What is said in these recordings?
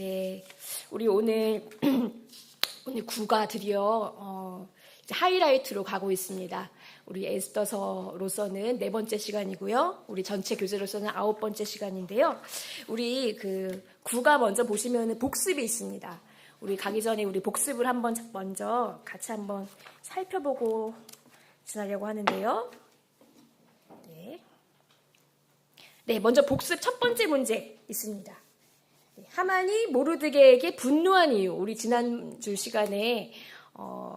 네, 우리 오늘 오늘 구가 드디어 이제 하이라이트로 가고 있습니다. 우리 에스더서로서는 4번째 시간이고요. 우리 전체 교재로서는 9번째 시간인데요. 우리 그 구가 먼저 보시면 복습이 있습니다. 우리 가기 전에 우리 복습을 한번 먼저 같이 한번 살펴보고 지나려고 하는데요. 네, 먼저 복습 첫 번째 문제 있습니다. 하만이 모르드게에게 분노한 이유. 우리 지난주 시간에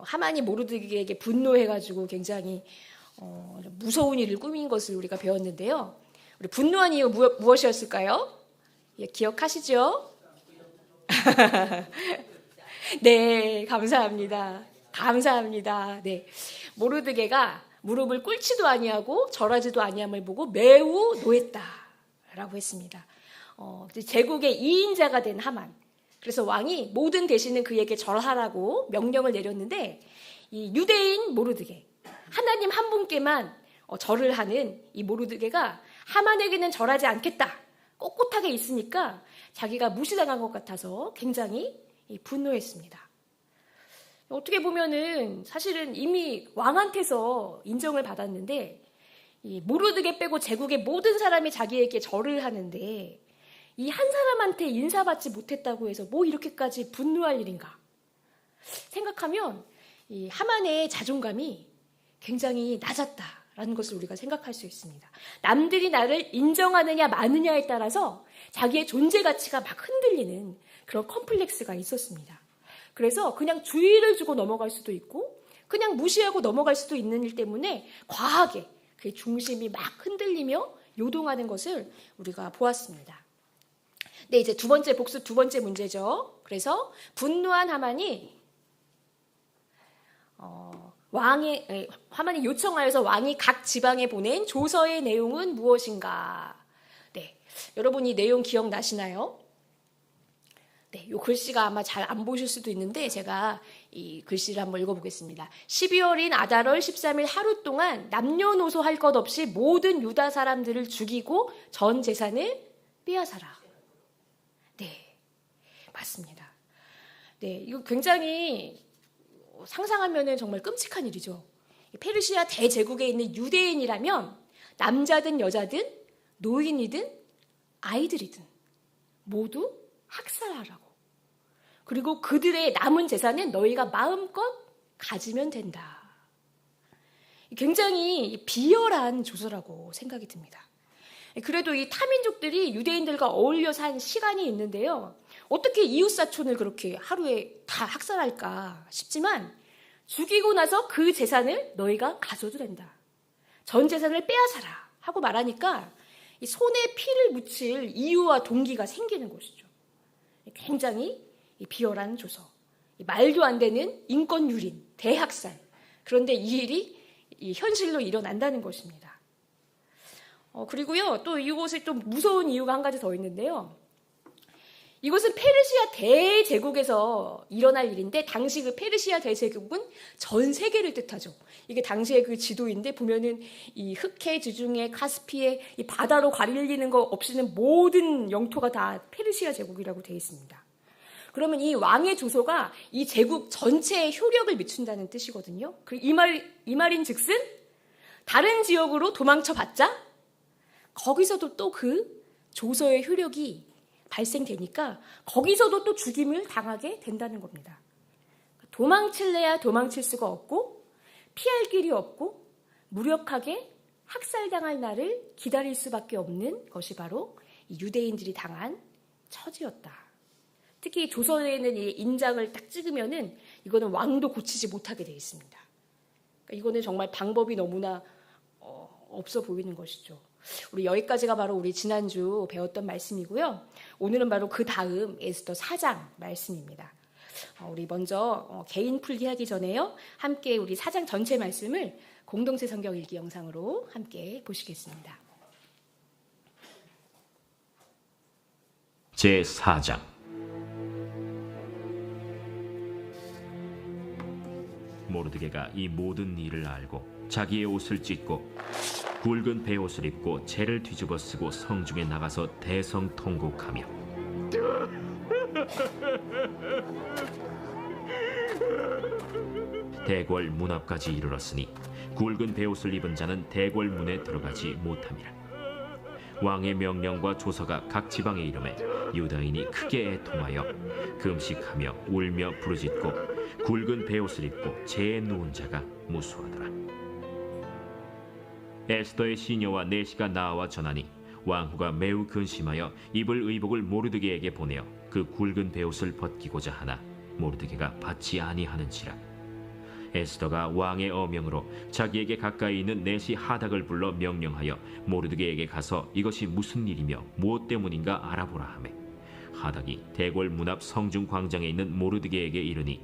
하만이 모르드게에게 분노해가지고 굉장히 무서운 일을 꾸민 것을 우리가 배웠는데요. 우리 분노한 이유 무엇이었을까요? 예, 기억하시죠? 네, 감사합니다. 감사합니다. 네, 모르드게가 무릎을 꿇지도 아니하고 절하지도 아니함을 보고 매우 노했다라고 했습니다. 제국의 2인자가 된 하만. 그래서 왕이 모든 대신은 그에게 절하라고 명령을 내렸는데 이 유대인 모르드게, 하나님 한 분께만 절을 하는 이 모르드게가 하만에게는 절하지 않겠다. 꼿꼿하게 있으니까 자기가 무시당한 것 같아서 굉장히 분노했습니다. 어떻게 보면은 사실은 이미 왕한테서 인정을 받았는데 이 모르드게 빼고 제국의 모든 사람이 자기에게 절을 하는데 이 한 사람한테 인사받지 못했다고 해서 뭐 이렇게까지 분노할 일인가 생각하면 이 하만의 자존감이 굉장히 낮았다라는 것을 우리가 생각할 수 있습니다. 남들이 나를 인정하느냐 마느냐에 따라서 자기의 존재 가치가 막 흔들리는 그런 컴플렉스가 있었습니다. 그래서 그냥 주의를 주고 넘어갈 수도 있고 그냥 무시하고 넘어갈 수도 있는 일 때문에 과하게 그의 중심이 막 흔들리며 요동하는 것을 우리가 보았습니다. 네, 이제 복습 두 번째 문제죠. 그래서 분노한 하만이 하만이 요청하여서 왕이 각 지방에 보낸 조서의 내용은 무엇인가? 네, 여러분 이 내용 기억나시나요? 네, 이 글씨가 아마 잘 안 보실 수도 있는데 제가 이 글씨를 한번 읽어보겠습니다. 12월인 아달월 13일 하루 동안 남녀노소 할 것 없이 모든 유다 사람들을 죽이고 전 재산을 빼앗아라. 네, 맞습니다. 네, 이거 굉장히 상상하면 정말 끔찍한 일이죠. 페르시아 대제국에 있는 유대인이라면 남자든 여자든 노인이든 아이들이든 모두 학살하라고. 그리고 그들의 남은 재산은 너희가 마음껏 가지면 된다. 굉장히 비열한 조서라고 생각이 듭니다. 그래도 이 타민족들이 유대인들과 어울려 산 시간이 있는데요. 어떻게 이웃사촌을 그렇게 하루에 다 학살할까 싶지만 죽이고 나서 그 재산을 너희가 가져도 된다. 전 재산을 빼앗아라 하고 말하니까 이 손에 피를 묻힐 이유와 동기가 생기는 것이죠. 굉장히 비열한 조서, 말도 안 되는 인권 유린, 대학살. 그런데 이 일이 현실로 일어난다는 것입니다. 그리고요, 또 이곳에 좀 무서운 이유가 한 가지 더 있는데요. 이것은 페르시아 대제국에서 일어날 일인데 당시 그 페르시아 대제국은 전 세계를 뜻하죠. 이게 당시의 그 지도인데 보면은 이 흑해, 지중해, 카스피해 이 바다로 가릴리는 거 없이는 모든 영토가 다 페르시아 제국이라고 되어 있습니다. 그러면 이 왕의 조서가 이 제국 전체에 효력을 미친다는 뜻이거든요. 이 말인즉슨 다른 지역으로 도망쳐봤자 거기서도 또 그 조서의 효력이 발생되니까 거기서도 또 죽임을 당하게 된다는 겁니다. 도망칠래야 도망칠 수가 없고 피할 길이 없고 무력하게 학살당할 날을 기다릴 수밖에 없는 것이 바로 이 유대인들이 당한 처지였다. 특히 조선에는 이 인장을 딱 찍으면은 이거는 왕도 고치지 못하게 되어 있습니다. 그러니까 이거는 정말 방법이 너무나 없어 보이는 것이죠. 우리 여기까지가 바로 우리 지난주 배웠던 말씀이고요. 오늘은 바로 그 다음 에스더 4장 말씀입니다. 우리 먼저 개인 풀기하기 전에요. 함께 우리 4장 전체 말씀을 공동체 성경 읽기 영상으로 함께 보시겠습니다. 제4장 모르드게가 이 모든 일을 알고 자기의 옷을 찢고 굵은 베옷을 입고 재를 뒤집어 쓰고 성중에 나가서 대성통곡하며 대궐 문 앞까지 이르렀으니 굵은 베옷을 입은 자는 대궐 문에 들어가지 못함이라. 왕의 명령과 조서가 각 지방에 이르매 유다인이 크게 애통하여 금식하며 울며 부르짖고 굵은 베옷을 입고 재에 누운 자가 무수하더라. 에스더의 시녀와 내시가 나와 전하니 왕후가 매우 근심하여 입을 의복을 모르드게에게 보내어 그 굵은 베옷을 벗기고자 하나 모르드게가 받지 아니하는지라. 에스더가 왕의 어명으로 자기에게 가까이 있는 내시 하닥을 불러 명령하여 모르드게에게 가서 이것이 무슨 일이며 무엇 때문인가 알아보라 하매 하닥이 대궐 문 앞 성중 광장에 있는 모르드게에게 이르니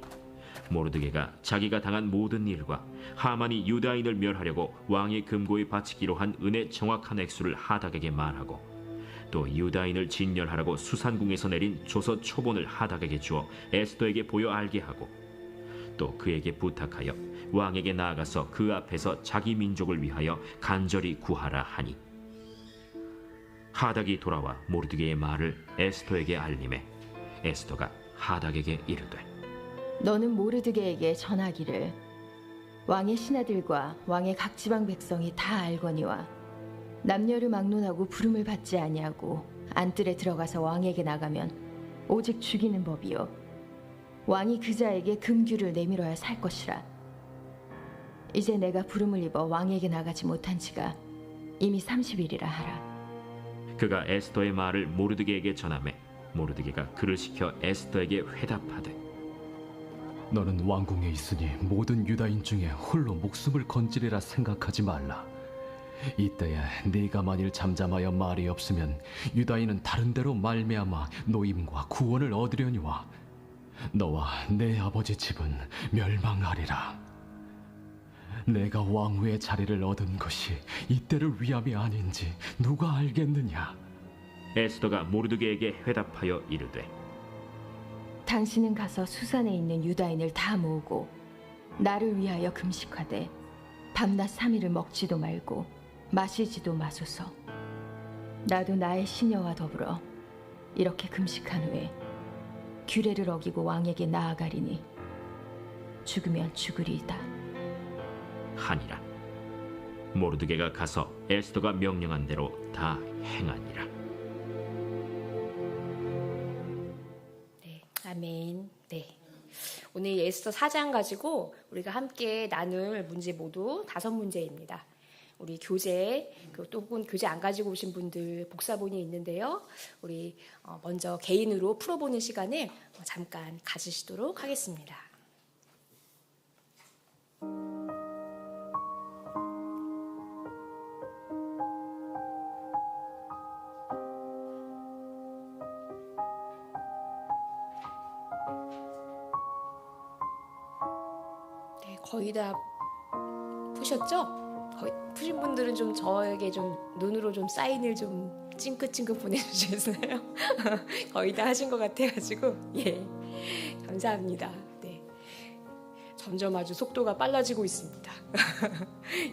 모르드게가 자기가 당한 모든 일과 하만이 유다인을 멸하려고 왕의 금고에 바치기로 한 은의 정확한 액수를 하닥에게 말하고 또 유다인을 진멸하라고 수산궁에서 내린 조서 초본을 하닥에게 주어 에스더에게 보여 알게 하고 또 그에게 부탁하여 왕에게 나아가서 그 앞에서 자기 민족을 위하여 간절히 구하라 하니 하닥이 돌아와 모르드게의 말을 에스더에게 알림해 에스더가 하닥에게 이르되 너는 모르드게에게 전하기를 왕의 신하들과 왕의 각 지방 백성이 다 알거니와 남녀를 막론하고 부름을 받지 아니하고 안뜰에 들어가서 왕에게 나가면 오직 죽이는 법이요 왕이 그 자에게 금규를 내밀어야 살 것이라. 이제 내가 부름을 입어 왕에게 나가지 못한 지가 이미 30일이라 하라. 그가 에스더의 말을 모르드게에게 전하매 모르드게가 그를 시켜 에스더에게 회답하되 너는 왕궁에 있으니 모든 유다인 중에 홀로 목숨을 건지리라 생각하지 말라. 이때에 네가 만일 잠잠하여 말이 없으면 유다인은 다른 데로 말미암아 노임과 구원을 얻으려니와 너와 내 아버지 집은 멸망하리라. 내가 왕후의 자리를 얻은 것이 이때를 위함이 아닌지 누가 알겠느냐. 에스더가 모르드게에게 회답하여 이르되 당신은 가서 수산에 있는 유다인을 다 모으고 나를 위하여 금식하되 밤낮 3일을 먹지도 말고 마시지도 마소서. 나도 나의 시녀와 더불어 이렇게 금식한 후에 규례를 어기고 왕에게 나아가리니 죽으면 죽으리이다. 하니라. 모르드게가 가서 에스더가 명령한 대로 다 행하니라. 네, 아멘. 네. 오늘 에스더 4장 가지고 우리가 함께 나눌 문제 모두 5문제입니다. 우리 교재, 또 혹은 교재 안 가지고 오신 분들 복사본이 있는데요. 우리 먼저 개인으로 풀어보는 시간을 잠깐 가지시도록 하겠습니다. 네, 거의 다 푸셨죠? 거의 푸신 분들은 좀 저에게 좀 눈으로 좀 사인을 좀 찡긋찡긋 보내주셨어요. 거의 다 하신 것 같아가지고 예, 감사합니다. 네, 점점 아주 속도가 빨라지고 있습니다.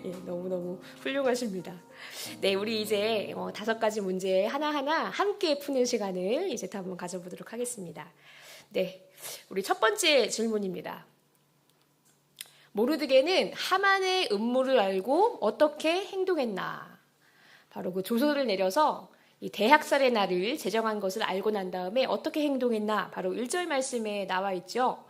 예, 너무너무 훌륭하십니다. 네, 우리 이제 5가지 문제 하나하나 함께 푸는 시간을 이제 한번 가져보도록 하겠습니다. 네, 우리 첫 번째 질문입니다. 모르드게는 하만의 음모를 알고 어떻게 행동했나? 바로 그 조서를 내려서 이 대학살의 날을 제정한 것을 알고 난 다음에 어떻게 행동했나? 바로 1절 말씀에 나와 있죠.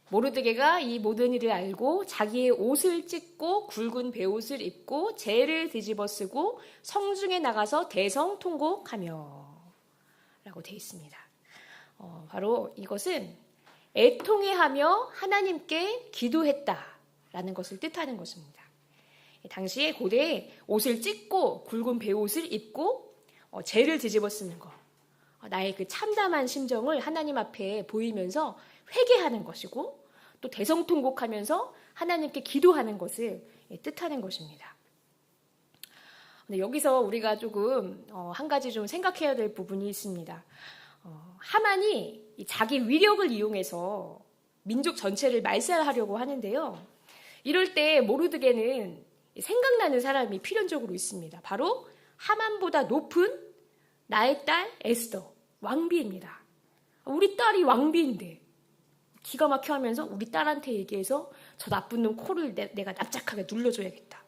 모르드게가 이 모든 일을 알고 자기의 옷을 찢고 굵은 베옷을 입고 재를 뒤집어 쓰고 성중에 나가서 대성통곡하며 라고 되어 있습니다. 바로 이것은 애통해하며 하나님께 기도했다라는 것을 뜻하는 것입니다. 당시에 고대에 옷을 찢고 굵은 베옷을 입고 재를 뒤집어 쓰는 것, 나의 그 참담한 심정을 하나님 앞에 보이면서 회개하는 것이고 또 대성통곡하면서 하나님께 기도하는 것을 뜻하는 것입니다. 근데 여기서 우리가 조금 한 가지 좀 생각해야 될 부분이 있습니다. 하만이 자기 위력을 이용해서 민족 전체를 말살하려고 하는데요. 이럴 때 모르드게는 생각나는 사람이 필연적으로 있습니다. 바로 하만보다 높은 나의 딸 에스더, 왕비입니다. 우리 딸이 왕비인데 기가 막혀 하면서 우리 딸한테 얘기해서 저 나쁜 놈 코를 내가 납작하게 눌러줘야겠다.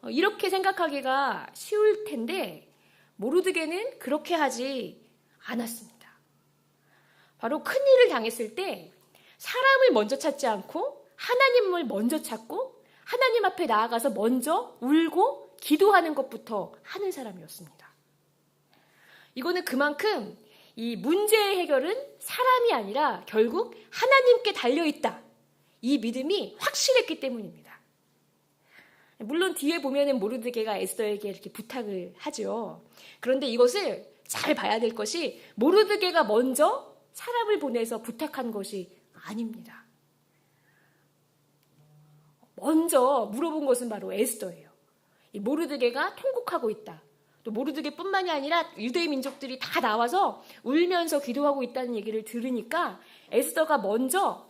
이렇게 생각하기가 쉬울 텐데 모르드게는 그렇게 하지 않았습니다. 바로 큰일을 당했을 때 사람을 먼저 찾지 않고 하나님을 먼저 찾고 하나님 앞에 나아가서 먼저 울고 기도하는 것부터 하는 사람이었습니다. 이거는 그만큼 이 문제의 해결은 사람이 아니라 결국 하나님께 달려있다. 이 믿음이 확실했기 때문입니다. 물론 뒤에 보면은 모르드게가 에스더에게 이렇게 부탁을 하죠. 그런데 이것을 잘 봐야 될 것이 모르드게가 먼저 사람을 보내서 부탁한 것이 아닙니다. 먼저 물어본 것은 바로 에스더예요. 이 모르드게가 통곡하고 있다. 또 모르드게뿐만이 아니라 유대 민족들이 다 나와서 울면서 기도하고 있다는 얘기를 들으니까 에스더가 먼저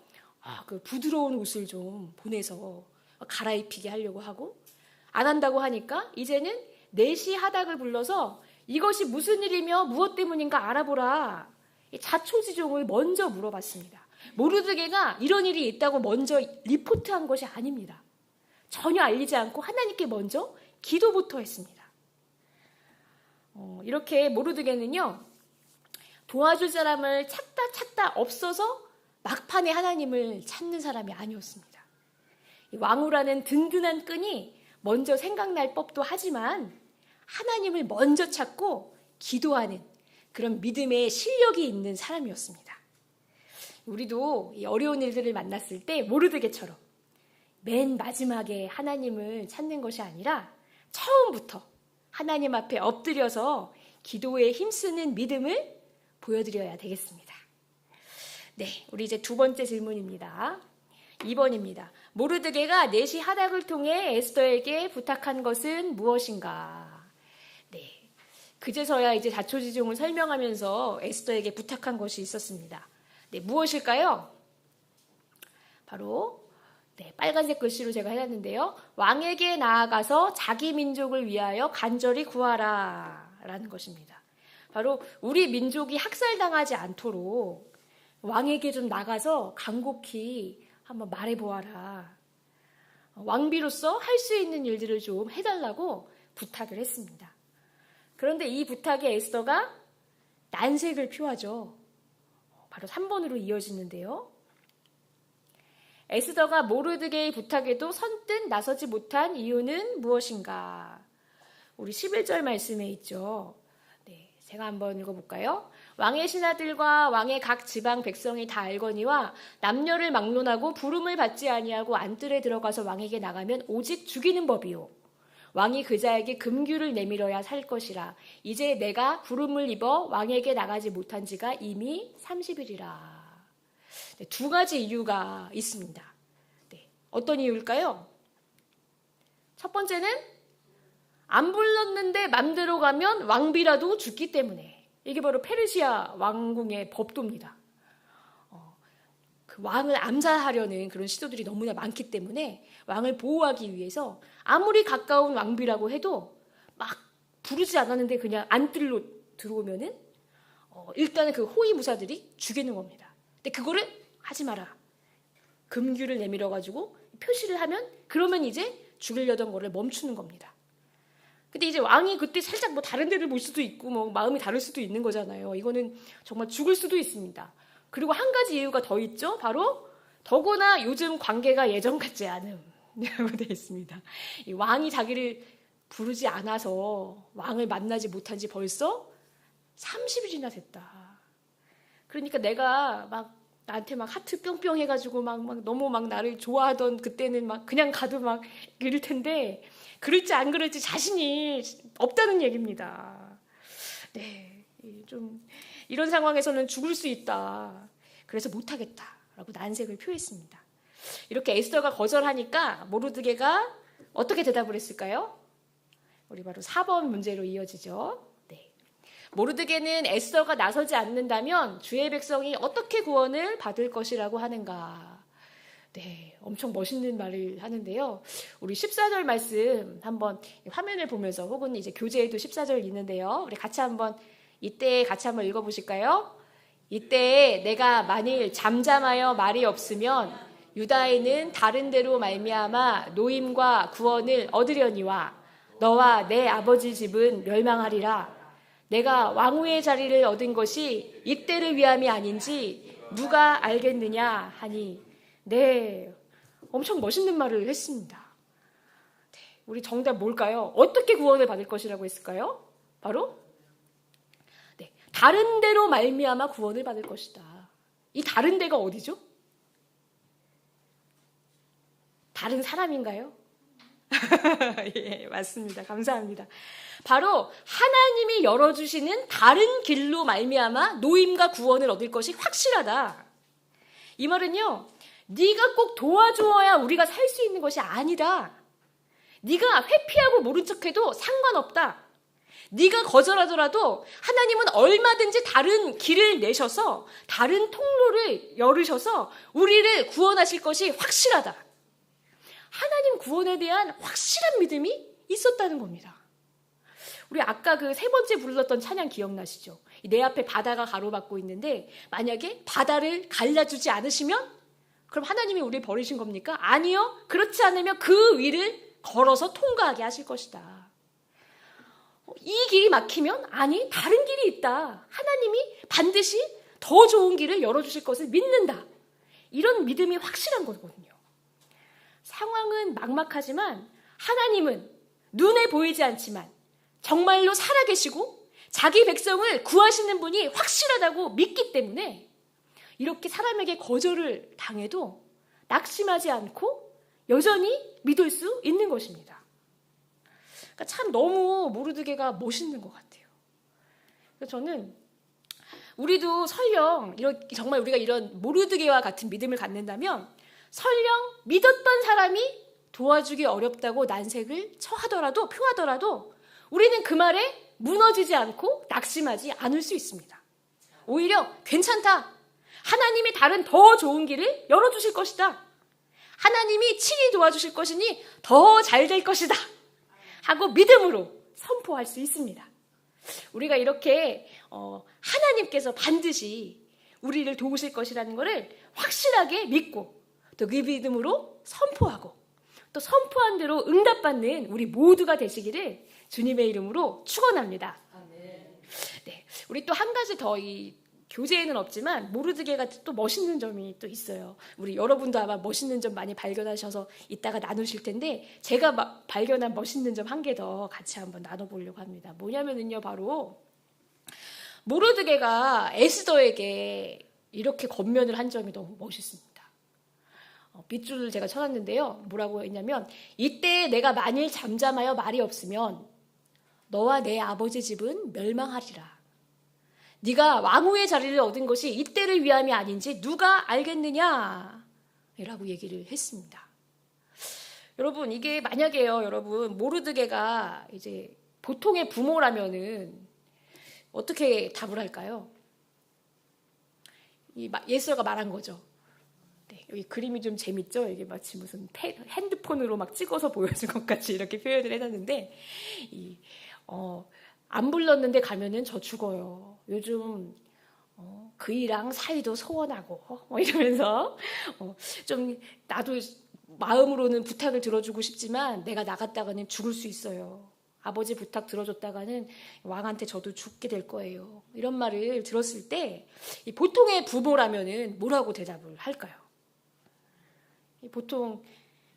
그 부드러운 옷을 좀 보내서 갈아입히게 하려고 하고 안 한다고 하니까 이제는 넷이 하닥을 불러서 이것이 무슨 일이며 무엇 때문인가 알아보라. 자초지종을 먼저 물어봤습니다. 모르드게가 이런 일이 있다고 먼저 리포트한 것이 아닙니다. 전혀 알리지 않고 하나님께 먼저 기도부터 했습니다. 이렇게 모르드게는요, 도와줄 사람을 찾다 없어서 막판에 하나님을 찾는 사람이 아니었습니다. 왕후라는 든든한 끈이 먼저 생각날 법도 하지만 하나님을 먼저 찾고 기도하는 그런 믿음의 실력이 있는 사람이었습니다. 우리도 이 어려운 일들을 만났을 때 모르드게처럼 맨 마지막에 하나님을 찾는 것이 아니라 처음부터 하나님 앞에 엎드려서 기도에 힘쓰는 믿음을 보여드려야 되겠습니다. 네, 우리 이제 두 번째 질문입니다. 2번입니다. 모르드게가 넷이 하닥을 통해 에스더에게 부탁한 것은 무엇인가? 네, 그제서야 이제 자초지종을 설명하면서 에스더에게 부탁한 것이 있었습니다. 네, 무엇일까요? 바로 빨간색 글씨로 제가 해놨는데요. 왕에게 나아가서 자기 민족을 위하여 간절히 구하라 라는 것입니다. 바로 우리 민족이 학살당하지 않도록 왕에게 좀 나가서 간곡히 한번 말해보아라. 왕비로서 할 수 있는 일들을 좀 해달라고 부탁을 했습니다. 그런데 이 부탁에 에스더가 난색을 표하죠. 바로 3번으로 이어지는데요. 에스더가 모르드게의 부탁에도 선뜻 나서지 못한 이유는 무엇인가? 우리 11절 말씀에 있죠. 네, 제가 한번 읽어볼까요? 왕의 신하들과 왕의 각 지방 백성이 다 알거니와 남녀를 막론하고 부름을 받지 아니하고 안뜰에 들어가서 왕에게 나가면 오직 죽이는 법이요. 왕이 그 자에게 금규를 내밀어야 살 것이라. 이제 내가 부름을 입어 왕에게 나가지 못한 지가 이미 30일이라. 네, 두 가지 이유가 있습니다. 네, 어떤 이유일까요? 첫 번째는 안 불렀는데 맘대로 가면 왕비라도 죽기 때문에. 이게 바로 페르시아 왕궁의 법도입니다. 그 왕을 암살하려는 그런 시도들이 너무나 많기 때문에 왕을 보호하기 위해서 아무리 가까운 왕비라고 해도 막 부르지 않았는데 그냥 안뜰로 들어오면은 일단은 그 호위무사들이 죽이는 겁니다. 근데 그거를 하지 마라. 금규를 내밀어가지고 표시를 하면 그러면 이제 죽이려던 거를 멈추는 겁니다. 근데 이제 왕이 그때 살짝 뭐 다른 데를 볼 수도 있고 뭐 마음이 다를 수도 있는 거잖아요. 이거는 정말 죽을 수도 있습니다. 그리고 한 가지 이유가 더 있죠. 바로 더구나 요즘 관계가 예전 같지 않음이라고 되어 있습니다. 이 왕이 자기를 부르지 않아서 왕을 만나지 못한 지 벌써 30일이나 됐다. 그러니까 내가 막 나한테 막 하트 뿅뿅 해가지고 막 너무 막 나를 좋아하던 그때는 막 그냥 가도 막 이럴 텐데 그럴지 안 그럴지 자신이 없다는 얘기입니다. 네, 좀 이런 상황에서는 죽을 수 있다. 그래서 못하겠다라고 난색을 표했습니다. 이렇게 에스더가 거절하니까 모르드게가 어떻게 대답을 했을까요? 우리 바로 4번 문제로 이어지죠. 네. 모르드게는 에스더가 나서지 않는다면 주의 백성이 어떻게 구원을 받을 것이라고 하는가. 네, 엄청 멋있는 말을 하는데요. 우리 14절 말씀 한번 화면을 보면서 혹은 이제 교재에도 14절 있는데요. 우리 같이 한번 이때 같이 한번 읽어보실까요? 이때 내가 만일 잠잠하여 말이 없으면 유다인은 다른 데로 말미암아 노임과 구원을 얻으려니와 너와 내 아버지 집은 멸망하리라. 내가 왕후의 자리를 얻은 것이 이때를 위함이 아닌지 누가 알겠느냐 하니. 네, 엄청 멋있는 말을 했습니다. 네, 우리 정답 뭘까요? 어떻게 구원을 받을 것이라고 했을까요? 바로 네, 다른 데로 말미암아 구원을 받을 것이다. 이 다른 데가 어디죠? 다른 사람인가요? 예, 맞습니다. 감사합니다. 바로 하나님이 열어주시는 다른 길로 말미암아 노임과 구원을 얻을 것이 확실하다. 이 말은요, 네가 꼭 도와주어야 우리가 살 수 있는 것이 아니다. 네가 회피하고 모른 척해도 상관없다. 네가 거절하더라도 하나님은 얼마든지 다른 길을 내셔서 다른 통로를 열으셔서 우리를 구원하실 것이 확실하다. 하나님 구원에 대한 확실한 믿음이 있었다는 겁니다. 우리 아까 그 세 번째 불렀던 찬양 기억나시죠? 내 앞에 바다가 가로막고 있는데 만약에 바다를 갈라주지 않으시면 그럼 하나님이 우리를 버리신 겁니까? 아니요. 그렇지 않으면 그 위를 걸어서 통과하게 하실 것이다. 이 길이 막히면 아니 다른 길이 있다. 하나님이 반드시 더 좋은 길을 열어주실 것을 믿는다. 이런 믿음이 확실한 거거든요. 상황은 막막하지만 하나님은 눈에 보이지 않지만 정말로 살아계시고 자기 백성을 구하시는 분이 확실하다고 믿기 때문에 이렇게 사람에게 거절을 당해도 낙심하지 않고 여전히 믿을 수 있는 것입니다. 그러니까 참 너무 모르드게가 멋있는 것 같아요. 그래서 저는 우리도 설령 정말 우리가 이런 모르드게와 같은 믿음을 갖는다면 설령 믿었던 사람이 도와주기 어렵다고 난색을 표하더라도 우리는 그 말에 무너지지 않고 낙심하지 않을 수 있습니다. 오히려 괜찮다. 하나님이 다른 더 좋은 길을 열어주실 것이다. 하나님이 친히 도와주실 것이니 더 잘 될 것이다. 하고 믿음으로 선포할 수 있습니다. 우리가 이렇게 하나님께서 반드시 우리를 도우실 것이라는 것을 확실하게 믿고 또 그 믿음으로 선포하고 또 선포한 대로 응답받는 우리 모두가 되시기를 주님의 이름으로 축원합니다. 네, 우리 또 한 가지 더 이 교재에는 없지만 모르드게가 또 멋있는 점이 또 있어요. 우리 여러분도 아마 멋있는 점 많이 발견하셔서 이따가 나누실 텐데 제가 발견한 멋있는 점 한 개 더 같이 한번 나눠보려고 합니다. 뭐냐면은요, 바로 모르드게가 에스더에게 이렇게 권면을 한 점이 너무 멋있습니다. 빗줄을 제가 쳐놨는데요. 뭐라고 했냐면 이때 내가 만일 잠잠하여 말이 없으면 너와 내 아버지 집은 멸망하리라. 네가 왕후의 자리를 얻은 것이 이때를 위함이 아닌지 누가 알겠느냐? 라고 얘기를 했습니다. 여러분, 이게 만약에요, 여러분, 모르드게가 이제 보통의 부모라면은 어떻게 답을 할까요? 예수가 말한 거죠. 네, 여기 그림이 좀 재밌죠? 이게 마치 무슨 핸드폰으로 막 찍어서 보여준 것 같이 이렇게 표현을 해놨는데, 안 불렀는데 가면은 저 죽어요. 요즘 그이랑 사이도 소원하고 이러면서 좀 나도 마음으로는 부탁을 들어주고 싶지만 내가 나갔다가는 죽을 수 있어요. 아버지 부탁 들어줬다가는 왕한테 저도 죽게 될 거예요. 이런 말을 들었을 때 이 보통의 부모라면은 뭐라고 대답을 할까요? 보통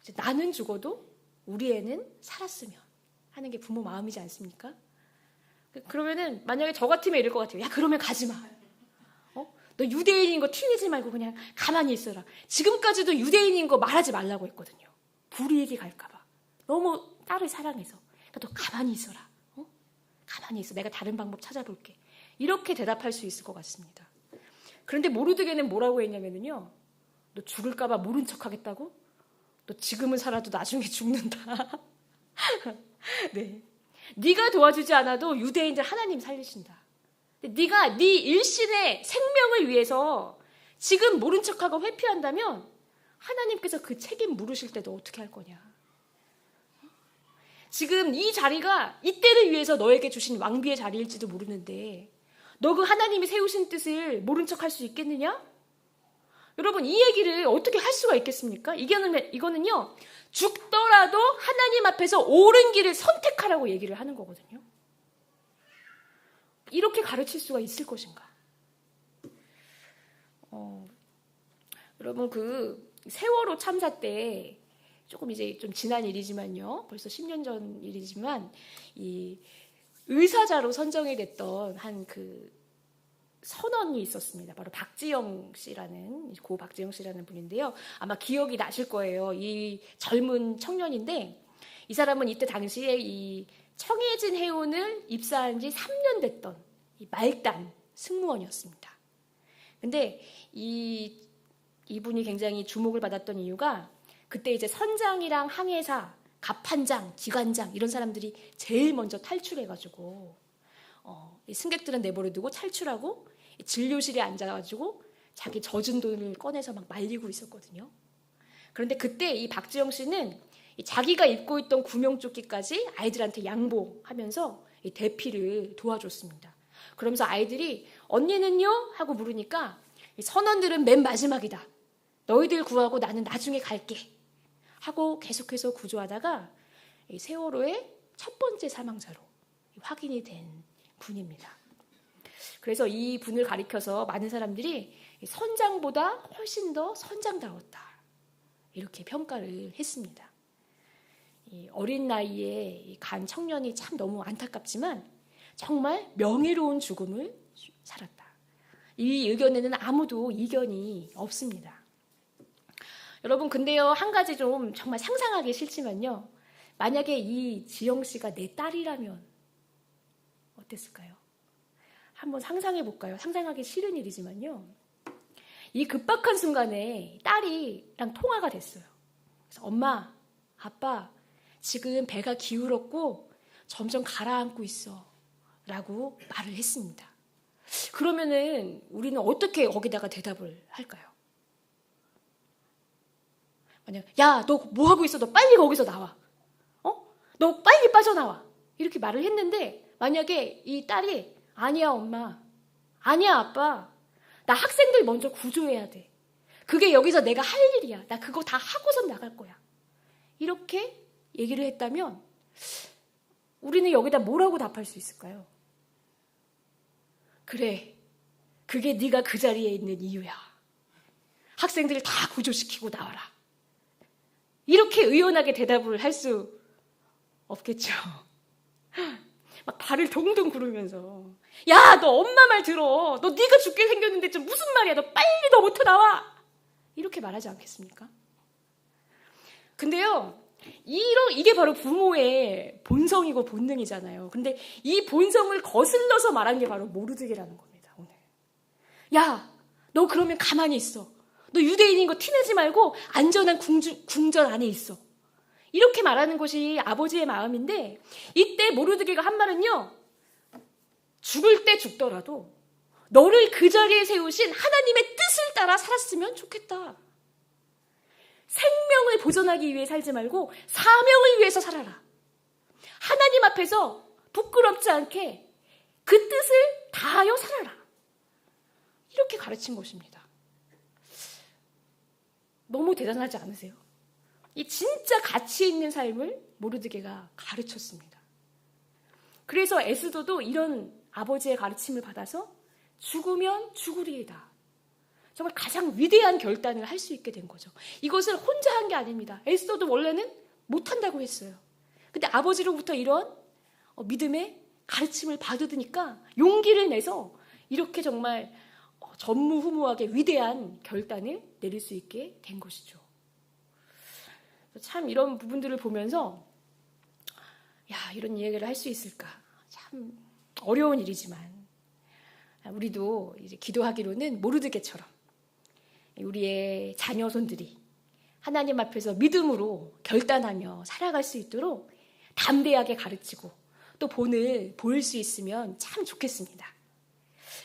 이제 나는 죽어도 우리 애는 살았으면 하는 게 부모 마음이지 않습니까? 그러면은 만약에 저 같으면 이럴 것 같아요. 야, 그러면 가지 마. 너 유대인인 거 티내지 말고 그냥 가만히 있어라. 지금까지도 유대인인 거 말하지 말라고 했거든요. 불이익이 갈까 봐. 너무 딸을 사랑해서. 그러니까 너 가만히 있어라. 가만히 있어. 내가 다른 방법 찾아볼게. 이렇게 대답할 수 있을 것 같습니다. 그런데 모르드게는 뭐라고 했냐면요. 너 죽을까 봐 모른 척 하겠다고? 너 지금은 살아도 나중에 죽는다. 네. 네가 도와주지 않아도 유대인들 하나님 살리신다. 네가 네 일신의 생명을 위해서 지금 모른 척하고 회피한다면 하나님께서 그 책임 물으실 때 너 어떻게 할 거냐. 지금 이 자리가 이때를 위해서 너에게 주신 왕비의 자리일지도 모르는데 너 그 하나님이 세우신 뜻을 모른 척 할 수 있겠느냐? 여러분, 이 얘기를 어떻게 할 수가 있겠습니까? 이거는요, 죽더라도 하나님 앞에서 옳은 길을 선택하라고 얘기를 하는 거거든요. 이렇게 가르칠 수가 있을 것인가? 여러분, 그 세월호 참사 때 조금 이제 좀 지난 일이지만요, 벌써 10년 전 일이지만 이 의사자로 선정이 됐던 한 그 선원이 있었습니다. 바로 박지영 씨라는, 고 박지영 씨라는 분인데요. 아마 기억이 나실 거예요. 이 젊은 청년인데, 이 사람은 이때 당시에 이 청해진 해운을 입사한 지 3년 됐던 이 말단 승무원이었습니다. 근데 이분이 굉장히 주목을 받았던 이유가, 그때 이제 선장이랑 항해사, 갑판장, 기관장 이런 사람들이 제일 먼저 탈출해가지고 승객들은 내버려두고 탈출하고 진료실에 앉아가지고 자기 젖은 돈을 꺼내서 막 말리고 있었거든요. 그런데 그때 이 박지영 씨는 자기가 입고 있던 구명조끼까지 아이들한테 양보하면서 이 대피를 도와줬습니다. 그러면서 아이들이 언니는요? 하고 물으니까 이 선원들은 맨 마지막이다. 너희들 구하고 나는 나중에 갈게. 하고 계속해서 구조하다가 이 세월호의 첫 번째 사망자로 확인이 된 분입니다. 그래서 이 분을 가리켜서 많은 사람들이 선장보다 훨씬 더 선장다웠다. 이렇게 평가를 했습니다. 이 어린 나이에 간 청년이 참 너무 안타깝지만 정말 명예로운 죽음을 살았다. 이 의견에는 아무도 이견이 없습니다. 여러분, 근데요, 한 가지 좀 정말 상상하기 싫지만요, 만약에 이 지영 씨가 내 딸이라면 어땠을까요? 한번 상상해 볼까요? 상상하기 싫은 일이지만요, 이 급박한 순간에 딸이랑 통화가 됐어요. 그래서 엄마, 아빠, 지금 배가 기울었고 점점 가라앉고 있어 라고 말을 했습니다. 그러면은 우리는 어떻게 거기다가 대답을 할까요? 만약, 야, 너 뭐 하고 있어? 너 빨리 거기서 나와. 너 빨리 빠져나와. 이렇게 말을 했는데, 만약에 이 딸이 아니야 엄마, 아니야 아빠, 나 학생들 먼저 구조해야 돼. 그게 여기서 내가 할 일이야. 나 그거 다 하고선 나갈 거야. 이렇게 얘기를 했다면 우리는 여기다 뭐라고 답할 수 있을까요? 그래, 그게 네가 그 자리에 있는 이유야. 학생들을 다 구조시키고 나와라. 이렇게 의연하게 대답을 할 수 없겠죠. 막 발을 동동 구르면서, 야, 너 엄마 말 들어. 너 네가 죽게 생겼는데 좀 무슨 말이야. 너 빨리 너부터 나와. 이렇게 말하지 않겠습니까? 근데요, 이게 바로 부모의 본성이고 본능이잖아요. 근데 이 본성을 거슬러서 말한 게 바로 모르드게라는 겁니다, 오늘. 야, 너 그러면 가만히 있어. 너 유대인인 거 티내지 말고 안전한 궁전 안에 있어. 이렇게 말하는 것이 아버지의 마음인데, 이때 모르드게가 한 말은요, 죽을 때 죽더라도 너를 그 자리에 세우신 하나님의 뜻을 따라 살았으면 좋겠다. 생명을 보존하기 위해 살지 말고 사명을 위해서 살아라. 하나님 앞에서 부끄럽지 않게 그 뜻을 다하여 살아라. 이렇게 가르친 것입니다. 너무 대단하지 않으세요? 이 진짜 가치 있는 삶을 모르드게가 가르쳤습니다. 그래서 에스더도 이런 아버지의 가르침을 받아서 죽으면 죽으리이다. 정말 가장 위대한 결단을 할 수 있게 된 거죠. 이것을 혼자 한 게 아닙니다. 에스더도 원래는 못한다고 했어요. 근데 아버지로부터 이런 믿음의 가르침을 받으니까 용기를 내서 이렇게 정말 전무후무하게 위대한 결단을 내릴 수 있게 된 것이죠. 참 이런 부분들을 보면서, 야, 이런 이야기를 할 수 있을까? 참 어려운 일이지만 우리도 이제 기도하기로는 모르드게처럼 우리의 자녀손들이 하나님 앞에서 믿음으로 결단하며 살아갈 수 있도록 담대하게 가르치고 또 본을 보일 수 있으면 참 좋겠습니다.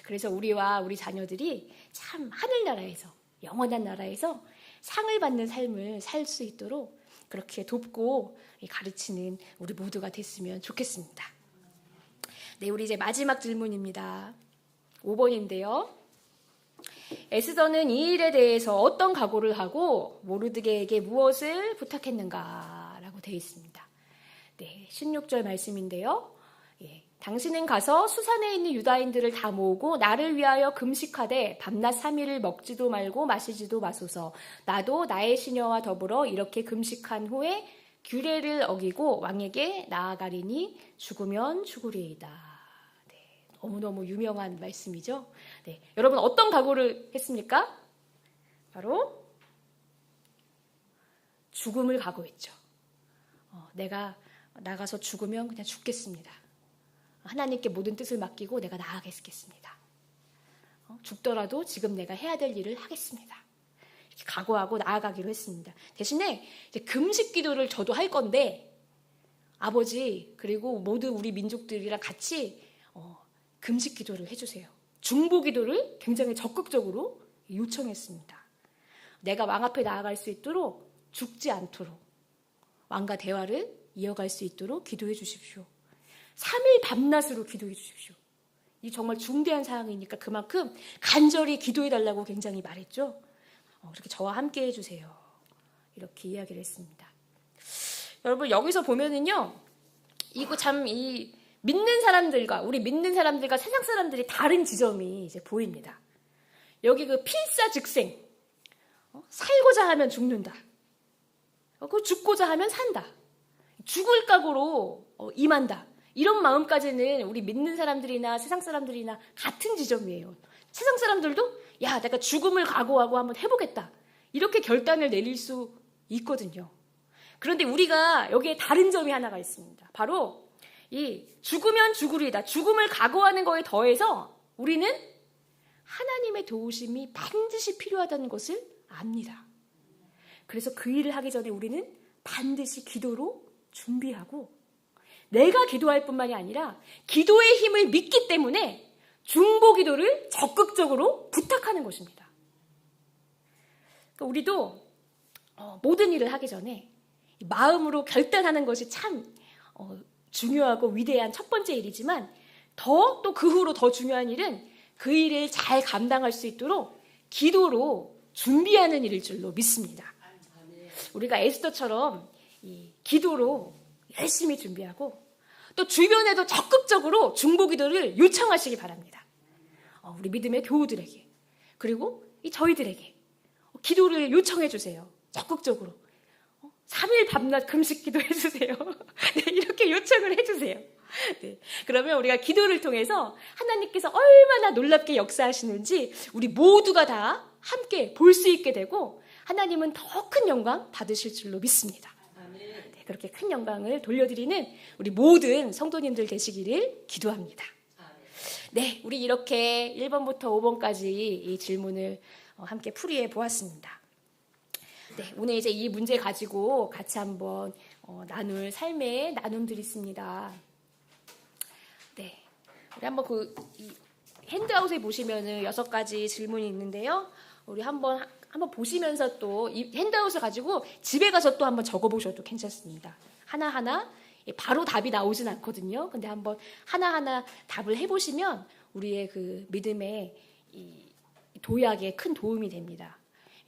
그래서 우리와 우리 자녀들이 참 하늘나라에서, 영원한 나라에서 상을 받는 삶을 살 수 있도록 그렇게 돕고 가르치는 우리 모두가 됐으면 좋겠습니다. 네, 우리 이제 마지막 질문입니다. 5번인데요. 에스더는 이 일에 대해서 어떤 각오를 하고 모르드게에게 무엇을 부탁했는가라고 되어 있습니다. 네, 16절 말씀인데요. 예, 당신은 가서 수산에 있는 유다인들을 다 모으고 나를 위하여 금식하되 밤낮 3일을 먹지도 말고 마시지도 마소서. 나도 나의 시녀와 더불어 이렇게 금식한 후에 규례를 어기고 왕에게 나아가리니 죽으면 죽으리이다. 네, 너무너무 유명한 말씀이죠. 네, 여러분 어떤 각오를 했습니까? 바로 죽음을 각오했죠. 내가 나가서 죽으면 그냥 죽겠습니다. 하나님께 모든 뜻을 맡기고 내가 나아가겠습니다. 죽더라도 지금 내가 해야 될 일을 하겠습니다. 이렇게 각오하고 나아가기로 했습니다. 대신에 이제 금식 기도를 저도 할 건데 아버지 그리고 모두 우리 민족들이랑 같이 금식 기도를 해주세요. 중보 기도를 굉장히 적극적으로 요청했습니다. 내가 왕 앞에 나아갈 수 있도록 죽지 않도록 왕과 대화를 이어갈 수 있도록 기도해 주십시오. 3일 밤낮으로 기도해 주십시오. 이 정말 중대한 사항이니까 그만큼 간절히 기도해 달라고 굉장히 말했죠. 이렇게 저와 함께 해주세요. 이렇게 이야기를 했습니다. 여러분 여기서 보면은요, 이거 참 이 믿는 사람들과 우리 믿는 사람들과 세상 사람들이 다른 지점이 이제 보입니다. 여기 그 필사즉생, 살고자 하면 죽는다. 죽고자 하면 산다. 죽을 각오로 임한다. 이런 마음까지는 우리 믿는 사람들이나 세상 사람들이나 같은 지점이에요. 세상 사람들도 야, 내가 죽음을 각오하고 한번 해보겠다. 이렇게 결단을 내릴 수 있거든요. 그런데 우리가 여기에 다른 점이 하나가 있습니다. 바로 이 죽으면 죽으리다. 죽음을 각오하는 거에 더해서 우리는 하나님의 도우심이 반드시 필요하다는 것을 압니다. 그래서 그 일을 하기 전에 우리는 반드시 기도로 준비하고 내가 기도할 뿐만이 아니라 기도의 힘을 믿기 때문에 중보 기도를 적극적으로 부탁하는 것입니다. 그러니까 우리도 모든 일을 하기 전에 마음으로 결단하는 것이 참 중요하고 위대한 첫 번째 일이지만 또 그 후로 더 중요한 일은 그 일을 잘 감당할 수 있도록 기도로 준비하는 일일 줄로 믿습니다. 우리가 에스더처럼 이 기도로 열심히 준비하고 또 주변에도 적극적으로 중보 기도를 요청하시기 바랍니다. 우리 믿음의 교우들에게 그리고 저희들에게 기도를 요청해 주세요. 적극적으로 3일 밤낮 금식 기도해 주세요. 네, 이렇게 요청을 해주세요. 네, 그러면 우리가 기도를 통해서 하나님께서 얼마나 놀랍게 역사하시는지 우리 모두가 다 함께 볼 수 있게 되고 하나님은 더 큰 영광 받으실 줄로 믿습니다. 네, 그렇게 큰 영광을 돌려드리는 우리 모든 성도님들 되시기를 기도합니다. 네, 우리 이렇게 1번부터 5번까지 이 질문을 함께 풀이해 보았습니다. 네, 오늘 이제 이 문제 가지고 같이 한번 나눌 삶의 나눔들이 있습니다. 네, 우리 한번 이 핸드아웃에 보시면은 6가지 질문이 있는데요. 우리 한번 보시면서 또 이 핸드아웃을 가지고 집에 가서 또 한번 적어보셔도 괜찮습니다. 하나하나 바로 답이 나오진 않거든요. 근데 한번 하나하나 답을 해보시면 우리의 그 믿음의 이 도약에 큰 도움이 됩니다.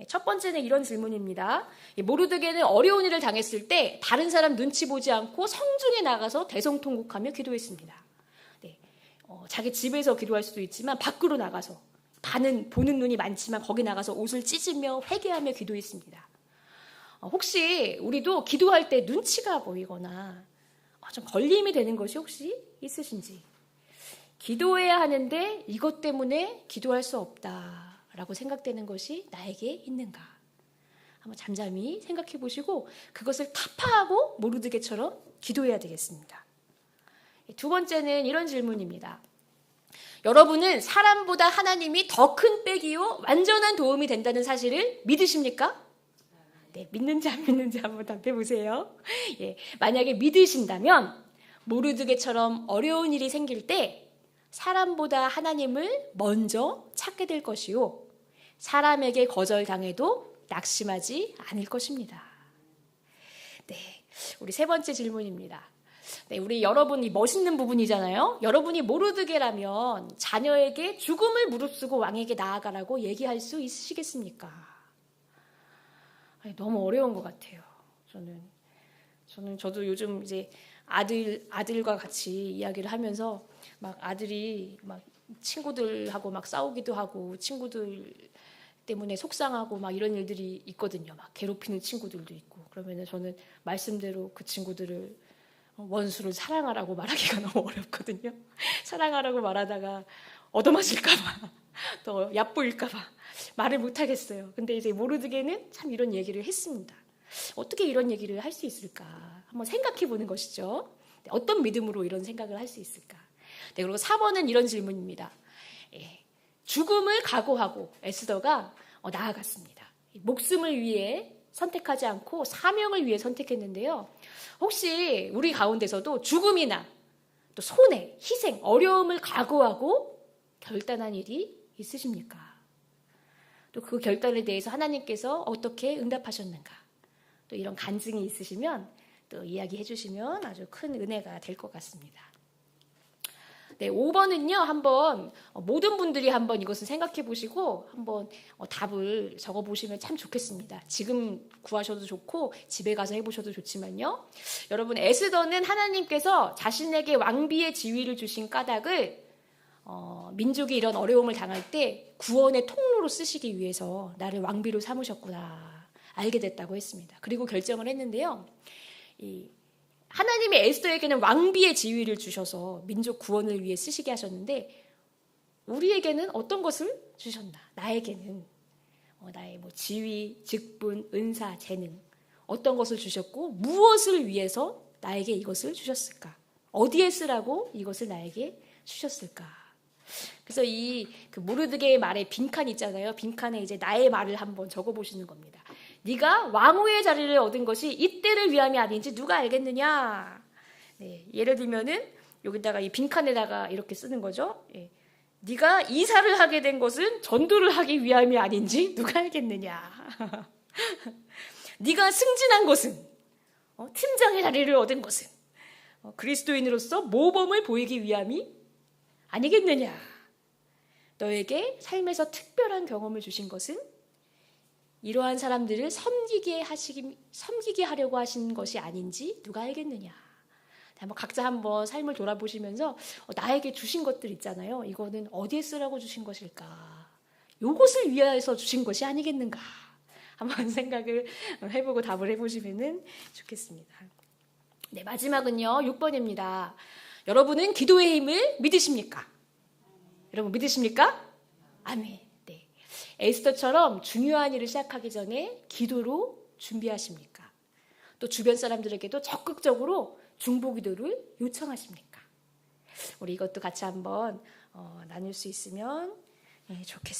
첫 번째는 이런 질문입니다. 모르드게는 어려운 일을 당했을 때 다른 사람 눈치 보지 않고 성중에 나가서 대성통곡하며 기도했습니다. 네, 자기 집에서 기도할 수도 있지만 밖으로 나가서 보는 눈이 많지만 거기 나가서 옷을 찢으며 회개하며 기도했습니다. 혹시 우리도 기도할 때 눈치가 보이거나 좀 걸림이 되는 것이 혹시 있으신지, 기도해야 하는데 이것 때문에 기도할 수 없다라고 생각되는 것이 나에게 있는가? 한번 잠잠히 생각해 보시고 그것을 타파하고 모르드게처럼 기도해야 되겠습니다. 두 번째는 이런 질문입니다. 여러분은 사람보다 하나님이 더 큰 빼기요 완전한 도움이 된다는 사실을 믿으십니까? 네, 믿는지 안 믿는지 한번 답해 보세요. 예, 만약에 믿으신다면 모르드게처럼 어려운 일이 생길 때 사람보다 하나님을 먼저 찾게 될 것이요, 사람에게 거절당해도 낙심하지 않을 것입니다. 네, 우리 세 번째 질문입니다. 네, 우리 여러분이 멋있는 부분이잖아요. 여러분이 모르드게라면 자녀에게 죽음을 무릅쓰고 왕에게 나아가라고 얘기할 수 있으시겠습니까? 아니, 너무 어려운 것 같아요. 저도 요즘 이제 아들과 같이 이야기를 하면서 막 아들이 막 친구들하고 막 싸우기도 하고 친구들 때문에 속상하고 막 이런 일들이 있거든요. 막 괴롭히는 친구들도 있고. 그러면은 저는 말씀대로 그 친구들을 원수를 사랑하라고 말하기가 너무 어렵거든요. 사랑하라고 말하다가 얻어맞을까봐 더 얕보일까봐 말을 못하겠어요. 근데 이제 모르드게는 참 이런 얘기를 했습니다. 어떻게 이런 얘기를 할 수 있을까? 한번 생각해 보는 것이죠. 어떤 믿음으로 이런 생각을 할 수 있을까? 네, 그리고 4번은 이런 질문입니다. 죽음을 각오하고 에스더가 나아갔습니다. 목숨을 위해 선택하지 않고 사명을 위해 선택했는데요. 혹시 우리 가운데서도 죽음이나 또 손해, 희생, 어려움을 각오하고 결단한 일이 있으십니까? 또 그 결단에 대해서 하나님께서 어떻게 응답하셨는가? 또 이런 간증이 있으시면 또 이야기해 주시면 아주 큰 은혜가 될 것 같습니다. 네, 5번은요, 한번 모든 분들이 한번 이것을 생각해 보시고 한번 답을 적어 보시면 참 좋겠습니다. 지금 구하셔도 좋고 집에 가서 해보셔도 좋지만요. 여러분, 에스더는 하나님께서 자신에게 왕비의 지위를 주신 까닭을 민족이 이런 어려움을 당할 때 구원의 통로로 쓰시기 위해서 나를 왕비로 삼으셨구나 알게 됐다고 했습니다. 그리고 결정을 했는데요. 하나님이 에스더에게는 왕비의 지위를 주셔서 민족 구원을 위해 쓰시게 하셨는데 우리에게는 어떤 것을 주셨나? 나에게는 나의 지위, 직분, 은사, 재능 어떤 것을 주셨고 무엇을 위해서 나에게 이것을 주셨을까? 어디에 쓰라고 이것을 나에게 주셨을까? 그래서 그 모르드게의 말에 빈칸 있잖아요. 빈칸에 이제 나의 말을 한번 적어보시는 겁니다. 네가 왕후의 자리를 얻은 것이 이때를 위함이 아닌지 누가 알겠느냐? 네, 예를 들면은 여기다가 이 빈칸에다가 이렇게 쓰는 거죠. 네가 이사를 하게 된 것은 전도를 하기 위함이 아닌지 누가 알겠느냐? 네가 승진한 것은 팀장의 자리를 얻은 것은 그리스도인으로서 모범을 보이기 위함이 아니겠느냐? 너에게 삶에서 특별한 경험을 주신 것은 이러한 사람들을 섬기게 하려고 하신 것이 아닌지 누가 알겠느냐? 각자 한번 삶을 돌아보시면서 나에게 주신 것들 있잖아요. 이거는 어디에 쓰라고 주신 것일까? 이것을 위해서 주신 것이 아니겠는가? 한번 생각을 해보고 답을 해보시면 좋겠습니다. 네, 마지막은요. 6번입니다. 여러분은 기도의 힘을 믿으십니까? 여러분 믿으십니까? 아멘. 네. 에스더처럼 중요한 일을 시작하기 전에 기도로 준비하십니까? 또 주변 사람들에게도 적극적으로 중보기도를 요청하십니까? 우리 이것도 같이 한번 나눌 수 있으면 좋겠습니다.